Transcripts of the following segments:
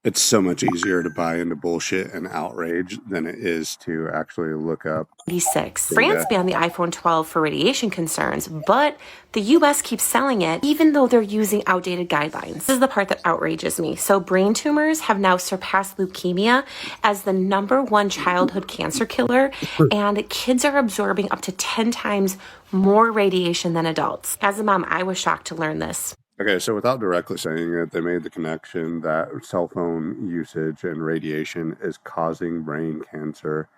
It's so much easier to buy into bullshit and outrage than it is to actually look up. France banned the iPhone 12 for radiation concerns, but the US keeps selling it even though they're using outdated guidelines. This is the part that outrages me. So brain tumors have now surpassed leukemia as the #1 childhood cancer killer, and kids are absorbing up to 10 times more radiation than adults. As a mom, I was shocked to learn this. Okay, so without directly saying it, they made the connection that cell phone usage and radiation is causing brain cancer.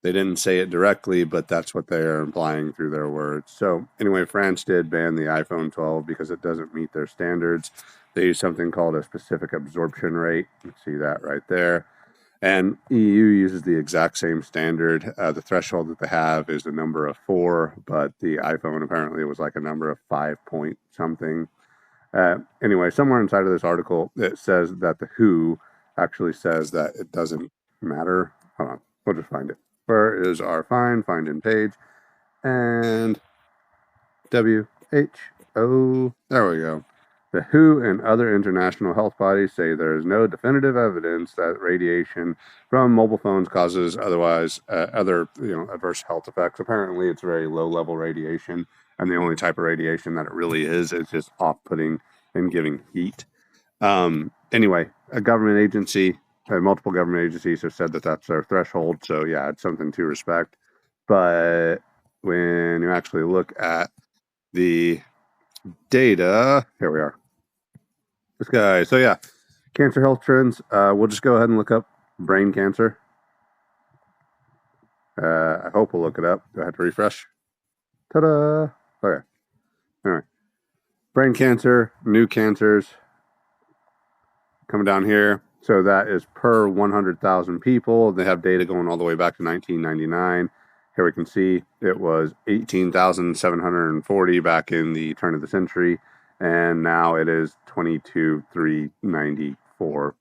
They didn't say it directly, but that's what they are implying through their words. So anyway, France did ban the iPhone 12 because it doesn't meet their standards. They use something called a specific absorption rate. You can see that right there. And EU uses the exact same standard. The threshold that they have is a number of 4, but the iPhone apparently was like a number of 5 point something. Anyway, somewhere inside of this article, it says that the WHO actually says that it doesn't matter. Hold on, we'll just find it. Where is our find in page? And WHO. There we go. The WHO and other international health bodies say there is no definitive evidence that radiation from mobile phones causes other adverse health effects. Apparently, it's very low-level radiation, and the only type of radiation that it really is just off-putting and giving heat. Anyway, a government agency, multiple government agencies have said that that's their threshold. So yeah, it's something to respect. But when you actually look at the data, here we are. This guy. So yeah, cancer health trends. We'll just go ahead and look up brain cancer. I hope we'll look it up. Do I have to refresh? Ta-da! Okay. All right. Brain cancer, new cancers. Coming down here. So that is per 100,000 people. They have data going all the way back to 1999. Here we can see it was 18,740 back in the turn of the century. And now it is 22,394.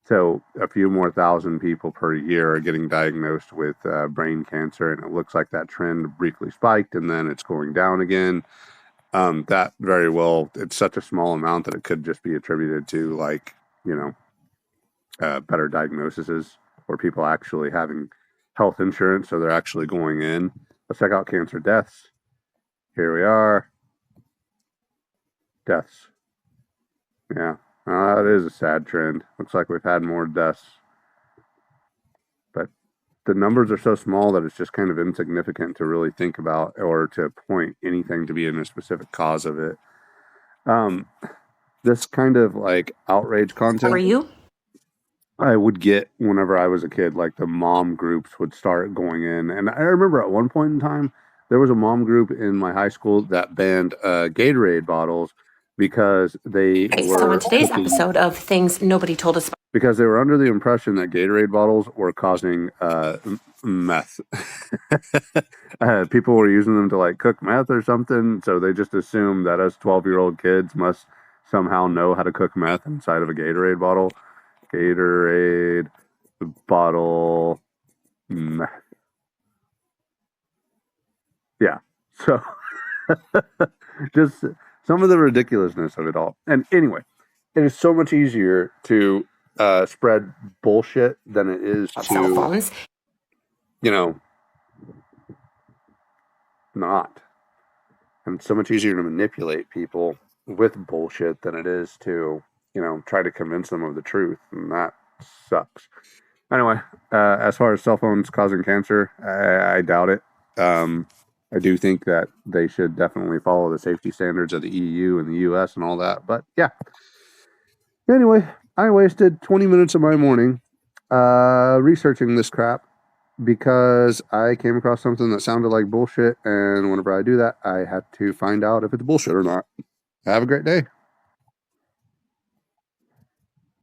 So a few more thousand people per year are getting diagnosed with brain cancer. And it looks like that trend briefly spiked and then it's going down again. That very well, it's such a small amount that it could just be attributed to better diagnoses or people actually having health insurance. So they're actually going in. Let's check out cancer deaths. Here we are. Deaths. Yeah, that is a sad trend. Looks like we've had more deaths. But the numbers are so small that it's just kind of insignificant to really think about or to point anything to be in a specific cause of it. This kind of like outrage content. How are you? I would get whenever I was a kid, like the mom groups would start going in. And I remember at one point in time, there was a mom group in my high school that banned Gatorade bottles because they were... So on today's episode of Things Nobody Told Us About. Because they were under the impression that Gatorade bottles were causing meth. People were using them to like cook meth or something. So they just assumed that us 12-year-old kids must somehow know how to cook meth inside of a Gatorade bottle. Gatorade bottle meth. Yeah. So just some of the ridiculousness of it all. And anyway, it is so much easier to spread bullshit than it is to cell phones. Not. And it's so much easier to manipulate people with bullshit than it is to, try to convince them of the truth. And that sucks. Anyway, as far as cell phones causing cancer, I doubt it. I do think that they should definitely follow the safety standards of the EU and the US and all that. But yeah. Anyway, I wasted 20 minutes of my morning researching this crap because I came across something that sounded like bullshit. And whenever I do that, I had to find out if it's bullshit or not. Have a great day.